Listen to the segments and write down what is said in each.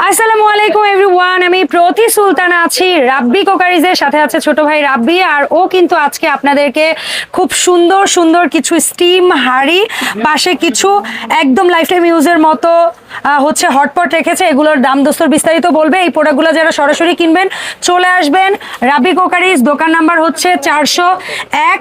আসসালামু আলাইকুম এভরিওয়ান, আমি প্রতি সুলতানা আছি রাব্বি কোকারিজের সাথে আছে ছোট ভাই রাব্বি। আর ও কিন্তু আজকে আপনাদেরকে খুব সুন্দর সুন্দর কিছু স্টিম হাঁড়ি, পাশে কিছু একদম লাইফ টাইম ইউজের মতো হচ্ছে হটপট রেখেছে। এগুলোর দাম দোস্তর বিস্তারিত বলবে। এই প্রোডাক্টগুলো যারা সরাসরি কিনবেন চলে আসবেন রাব্বি কোকারিজ, দোকান নাম্বার হচ্ছে 401,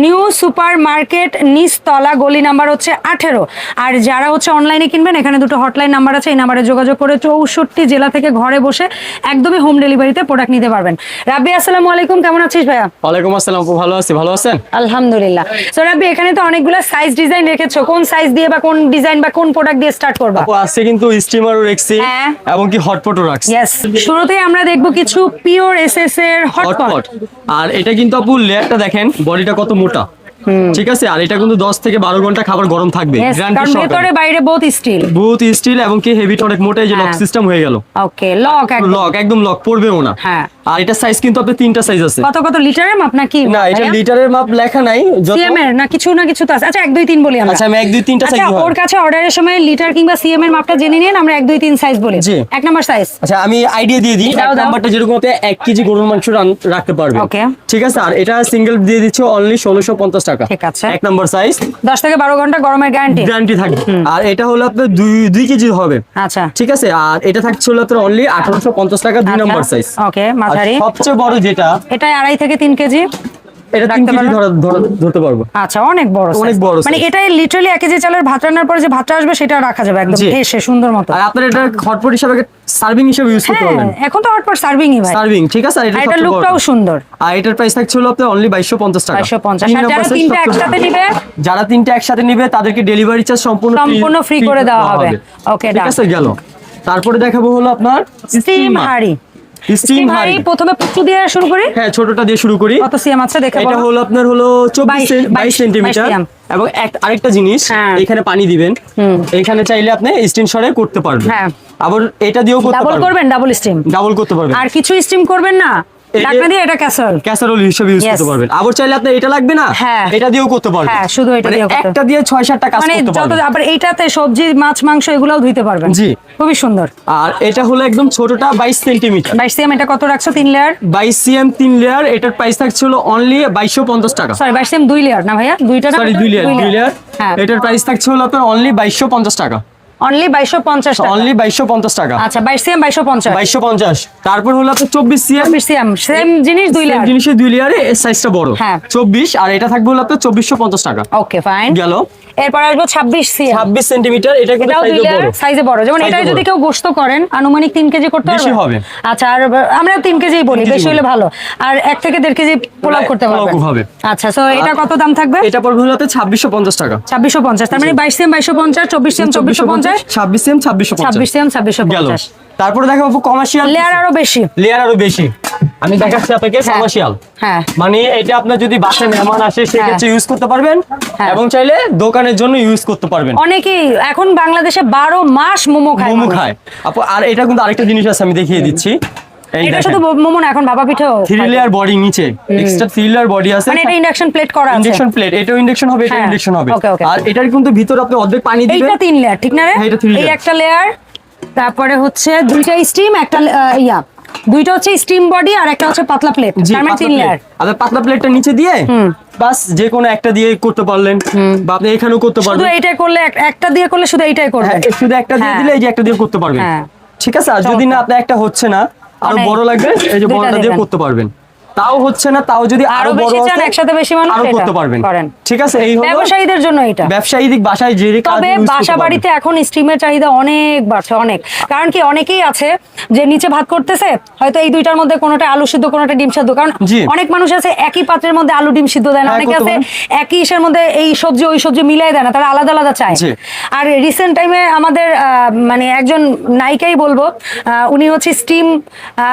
নিউ সুপার মার্কেট, নিচতলা, গলি নাম্বার হচ্ছে 18। আর যারা হচ্ছে অনলাইনে কিনবেন এখানে দুটো হটলাইন নাম্বার আছে, এই নাম্বারে যোগাযোগ করে 64 জেলা থেকে ঘরে বসে একদমই হোম ডেলিভারিতে প্রোডাক্ট নিতে পারবেন। রাব্বি আসসালামু আলাইকুম, কেমন আছিস ভাইয়া? ওয়ালাইকুম আসসালাম, ভালো আছি, ভালো আছেন? আলহামদুলিল্লাহ। সো রাব্বি, এখানে তো অনেকগুলো সাইজ ডিজাইন রেখেছো, কোন সাইজ দিয়ে বা কোন ডিজাইন বা কোন প্রোডাক্ট দিয়ে স্টার্ট করবা? আপু আজকে কিন্তু স্টিমারও রাখছি এবং কি হটপটও রাখছি। ইয়েস, শুরুতেই আমরা দেখব কিছু পিওর এসএস এর হটপট। আর এটা কিন্তু আপু লেয়ারটা দেখেন, বডিটা কত মোটা, ঠিক আছে। আর এটা কিন্তু 10 থেকে 12 ঘন্টা খাবার গরম থাকবে, কারণ ভিতরে বাইরে বহুত স্টিল এবং কি হেভিটা অনেক মোটা, এই যে লক সিস্টেম হয়ে গেল। ওকে, লক একদম লক পড়বেও না। হ্যাঁ। আর এটা সাইজ কিন্তু আপনি তিনটা সাইজ আছে। কত লিটারের মাপ নাকি? না, এটা লিটারের মাপ লেখা নাই, সিএম এর না কিছু তো আছে। আচ্ছা 1 2 3 বলি আমরা। আচ্ছা আমি 1 2 3টা সাইজ আচ্ছা, ওর কাছে অর্ডারের সময় লিটার কিংবা সিএম এর মাপটা জেনে নিন, আমরা 1 2 3 সাইজ বলি। 1 নাম্বার সাইজ। আচ্ছা আমি আইডিয়া দিয়ে দিই, এক নাম্বারটা যেরকম আপনি 1 কেজি গরুর মাংস রাখতে পারবেন। ওকে, ঠিক আছে। আর এটা সিঙ্গেল দিয়ে দিচ্ছি অনলি 1650 টাকা। ঠিক আছে। 1 নাম্বার সাইজ, 10 থেকে 12 ঘন্টা গরমের গ্যারান্টি থাকবে। আর এটা হলো আপনার 2 কেজি হবে। আচ্ছা ঠিক আছে। আর এটা থাকছে হলো আপনার অনলি 1850 টাকা, 2 নাম্বার সাইজ। ওকে, মাঝারি। সবচেয়ে বড় যেটা, এটা 2.5 থেকে 3 কেজি, এটা 3 কেজি ধরতে পারবো। আচ্ছা, অনেক বড় মানে এটা লিটারালি 1 কেজি চালের ভাত রান্নার পরে যে ভাতটা আসবে সেটা রাখা যাবে একদম ঠেসে সুন্দর মতো। আর আপনারা এটা হটপট হিসেবে সার্ভিং হিসেবে ইউজ করতে পারবেন। এখন তো হটপট সার্ভিংই ভাই, সার্ভিং, ঠিক আছে। আর এটা লুকটাও সুন্দর। আর এটার প্রাইস থাকছে হলো আপনার অনলি 2250 টাকা। 2250। আর যারা তিনটা একসাথে নিবে তাদেরকে ডেলিভারি চার্জ সম্পূর্ণ ফ্রি করে দেওয়া হবে। ওকে, ঠিক আছে, গেল। তারপরে দেখাবো হলো আপনার স্টিম হাঁড়ি। স্টিম হাঁড়ি প্রথমে পুচু দিয়ে শুরু করি। হ্যাঁ, ছোটটা দিয়ে শুরু করি। কত সিএম আছে দেখে বলো। এটা হলো আপনার হলো 22 সেন্টিমিটার। এবং আরেকটা জিনিস, এখানে পানি দিবেন, এখানে চাইলে আপনি স্টিম সরে করতে পারবেন। হ্যাঁ, আবার এটা দিয়েও করতে পারবেন। ডাবল করবেন, ডাবল করতে পারবেন। আর কিছু স্টিম করবেন না, ঢাকনা দিয়ে এটা ক্যাসারোল হিসেবে ইউজ করতে পারবেন। আবার চাইলে আপনি এটা লাগবে না, এটা দিয়েও করতে পারবেন। হ্যাঁ, শুধু এটা দিয়েও করতে, একটা দিয়ে 6-7টা কাজ করতে পারবেন। আবার এইটাতে সবজি, মাছ, মাংস এগুলোও ধুইতে পারবেন। জি, খুবই সুন্দর। আর এটা হলো একদম ছোটটা 22 সেন্টিমিটার। 22 সিএম। এটা কত রাখছো? 3 লেয়ার। 22 CM 3 layer. এটার প্রাইস থাকছে হলো অনলি 2250 টাকা। সরি, 22 সিএম 2 লেয়ার না ভাইয়া, দুইটা না? Sorry, 2 layer. হ্যাঁ, এটার প্রাইস থাকছে হলো আপনার অনলি 2250 টাকা। অনলি 2250 টাকা। অনলি 2250 টাকা। আচ্ছা, 22 সিএম 2250। 2250। তারপর হলো আপনার 24 সিএম। 24 সিএম সেম জিনিস, 2 লেয়ার। জিনিসের 2 লেয়ারে সাইজটা বড়। হ্যাঁ, 24। আর এটা থাকবে হলো আপনার 2450 টাকা। ওকে, ফাইন, গেল। এরপর আসবো 26 সিএম। 26 সেন্টিমিটার। এটা কিন্তু সাইজে বড়। যেমন এটা যদি কেউ গোশত করেন আনুমানিক 3 কেজি করতে বেশি হবে। আচ্ছা, আর আমরা 3 কেজিই বলি, বেশি হলে ভালো। আর 1 থেকে 1.5 কেজি পোলাও করতে পারবেন। আচ্ছা, সো এটা কত দাম থাকবে? এটা পড়বে হলো 2650 টাকা। 2650। তার মানে 22 সিএম 2250, 24 সিএম 2450, 26 সিএম 2650, 26 সিএম 2650। তারপরে দেখাবো কমার্শিয়াল। লেয়ার আরো বেশি। আমি দেখাচ্ছি আপনাকে কমার্শিয়াল। হ্যাঁ, মানে এটা আপনার যদি বাসায় মেহমান আসে সেক্ষেত্রে ইউজ করতে পারবেন, এবং চাইলে দোকানের জন্য ইউজ করতে পারবেন। অনেকেই এখন বাংলাদেশে 12 মাস মোমো খায়। আপু আর এটা কিন্তু আরেকটা জিনিস আছে, আমি দেখিয়ে দিচ্ছি। এটা শুধু মোমো না, এখন ভাপা পিঠাও 3 লেয়ার বডি, নিচে এক্সট্রা 3 লেয়ার বডি আছে। মানে এটা ইন্ডাকশন প্লেট করা আছে। ইন্ডাকশন প্লেট, এটাও ইন্ডাকশন হবে, এটা ইন্ডাকশন হবে। আর এটার কিন্তু ভিতর আপনি অর্ধেক পানি দিবেন। এটা 3 লেয়ার, ঠিক না রে? এই একটা লেয়ার, তারপরে হচ্ছে দুইটা স্টিম, একটা দুইটা হচ্ছে স্টিম বডি আর একটা হচ্ছে পাতলা প্লেট, তার মানে 3 লেয়ার। আর পাতলা প্লেটটা নিচে দিয়ে বাস যে কোনো একটা দিয়ে করতে পারলেন, বা আপনি এখানেও করতে পারবেন। শুধু এইটাই করলে, একটা দিয়ে করলে শুধু এইটাই করবেন। শুধু একটা দিয়ে দিলে এই যে একটা দিয়ে করতে পারবেন। ঠিক আছে। আর যদি না আপনার একটা হচ্ছে না, আরো বড় লাগবে, এই যে বড়টা দিয়ে করতে পারবেন। তাও হচ্ছে না, তাও যদি আরো বড় চান, একসাথে বেশি মানুষ আরো করতে পারবেন। ঠিক আছে। এই হলো ব্যবসায়ীদের জন্য এটা, ব্যবসায়িক বাসায় যে কাজ। তবে বাসা বাড়িতে এখন স্টিমের চাহিদা অনেক বাড়ছে, অনেক। কারণ কি, অনেকেই আছে যে নিচে ভাত করতেছে, হয়তো এই দুইটার মধ্যে কোনোটা আলু সিদ্ধ, কোনোটা ডিম সিদ্ধ। কারণ অনেক মানুষ আছে একই পাত্রের মধ্যে আলু ডিম সিদ্ধ দেয় না, অনেকে আছে একই ইসের মধ্যে এই সবজি ওই সবজি মিলাই দেয় না, তারা আলাদা আলাদা চায়। আর রিসেন্ট টাইমে আমাদের মানে একজন নায়িকাই বলবো, উনি হচ্ছে স্টিম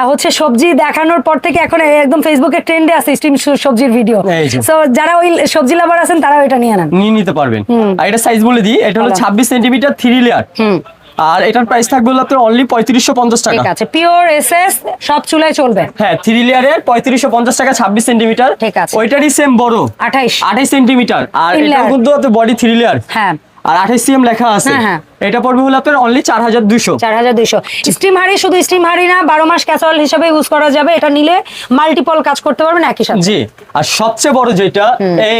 হচ্ছে সবজি দেখানোর পর থেকে এখন একদম ফেসবুকে ট্রেন্ডে আছে স্টিম সবজির ভিডিও। সো যারা ওই সবজি লাভার আছেন তারাও এটা নিয়ে নিতে পারবেন। আর এটা সাইজ বলে দিই, এটা হলো 26 সেন্টিমিটার 3 লেয়ার। আর এটার প্রাইস থাকবে হলো আপনার অনলি 3550 টাকা। ঠিক আছে, পিওর এসএস, সব চুলায় চলবে। হ্যাঁ, 3 লেয়ারের 3550 টাকা, 26 সেন্টিমিটার। ঠিক আছে। ওইটারই সেম বড় 28 সেন্টিমিটার। আর এটা কিন্তু বডি 3 লেয়ার। হ্যাঁ, আর 28 সিএম লেখা আছে। এটা পড়বে হলো আপনার অনলি 4200। 4200 স্টিম হাঁড়ি, শুধু স্টিম হাঁড়ি না, 12 মাস ক্যাসারোল হিসেবে ইউজ করা যাবে। এটা নিলে মাল্টিপল কাজ করতে পারবেন একই সাথে। জি, আর সবচেয়ে বড় যেটা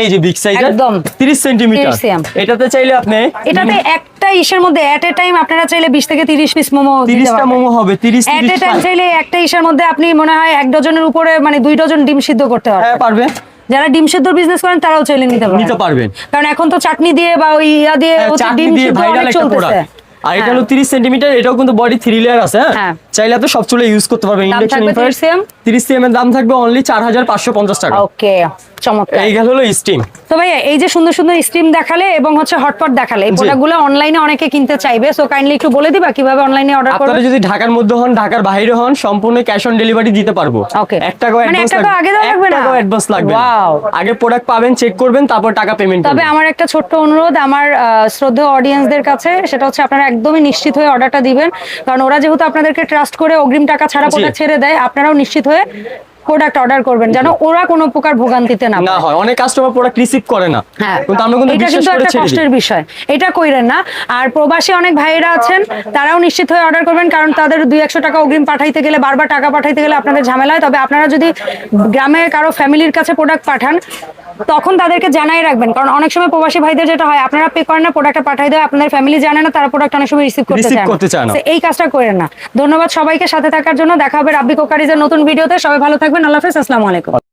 এই যে বিগ সাইজের একদম 30 সেন্টিমিটার, এটাতে চাইলে আপনি এটাতে একটা ইসের মধ্যে এট এ টাইম আপনারা চাইলে 20 থেকে 30 পিস মোমো 30টা মোমো হবে। 30 এট এ টাইম চাইলে একটা ইসের মধ্যে আপনি মনে হয় 1 ডজনের উপরে মানে 2 ডজন ডিম সিদ্ধ করতে পারবেন। হ্যাঁ পারবে। যারা ডিম সিদ্ধ বিজনেস করেন তারাও চাইলে নিতে পারবেন, কারণ এখন তো চাটনি দিয়ে বা ওই ইয়া দিয়ে ডিম সিদ্ধ অনেক চলতেছে। আর এটা হলো 30 সেন্টিমিটার, এটাও কিন্তু বডি 3 লেয়ার আছে। হ্যাঁ, চাইলে আপনি সব চুলে ইউজ করতে পারবেন। ইন্ডাকশন ইনফ্রারেড 30 সিএম এর দাম থাকবে অনলি 4550 টাকা। ওকে, চমৎকার। এই গেল হলো স্টিম। তো ভাইয়া এই যে সুন্দর সুন্দর স্টিম দেখালে এবং হচ্ছে হটপট দেখালে, এই প্রোডাক্টগুলো অনলাইনে অনেকে কিনতে চাইবে, সো কাইন্ডলি একটু বলে দিবা কিভাবে অনলাইনে অর্ডার করবে। আপনারা যদি ঢাকার মধ্যে হন, ঢাকার বাইরে হন, সম্পূর্ণ ক্যাশ অন ডেলিভারি দিতে পারবো। ওকে, 1 টাকা অ্যাডভান্স লাগবে। আগে দাও লাগবে না, 1 টাকা অ্যাডভান্স লাগবে। ওয়াও, আগে প্রোডাক্ট পাবেন, চেক করবেন, তারপর টাকা পেমেন্ট করবেন। তবে আমার একটা ছোট্ট অনুরোধ আমার শ্রদ্ধেয় অডিয়েন্সদের কাছে, সেটা হচ্ছে আপনারা একদমই নিশ্চিত হয়ে অর্ডারটা দিবেন, কারণ ওরা যেহেতু আপনাদেরকে ট্রাস্ট করে অগ্রিম টাকা ছাড়া প্রোডাক্ট ছেড়ে দেয়, আপনারাও নিশ্চিত হয়ে প্রোডাক্ট অর্ডার করবেন যেন ওরা কোনো প্রকার ভোগান্তিতে না হয়। অনেক কাস্টমার প্রোডাক্ট রিসিভ করে না, কিন্তু আমরা কিন্তু বিশ্বাস করে ছেড়ে দিই। এটা কিন্তু একটা কষ্টের বিষয়, এটা কইরেন না। আর প্রবাসী অনেক ভাইরা আছেন, তারাও নিশ্চিত হয়ে অর্ডার করবেন, কারণ তাদের 200 টাকা অগ্রিম পাঠাইতে গেলে, বারবার টাকা পাঠাইতে গেলে আপনাদের ঝামেলা হয়। তবে আপনারা যদি গ্রামে কারো ফ্যামিলির কাছে প্রোডাক্ট পাঠান, তখন তাদেরকে জানাই রাখবেন, কারণ অনেক সময় প্রবাসী ভাইদের যেটা হয়, আপনারা পে করেন না, প্রোডাক্টটা পাঠাই দেয়, আপনাদের ফ্যামিলি জানে না, তারা প্রোডাক্ট অনেক সময় রিসিভ করতে চায় না। এই কাজটা করেন না। ধন্যবাদ সবাইকে সাথে থাকার জন্য। দেখা হবে রাব্বি কোকারিজের নতুন ভিডিওতে। সবাই ভালো থাকবেন। আল্লাহ হাফেজ, আসসালামু আলাইকুম।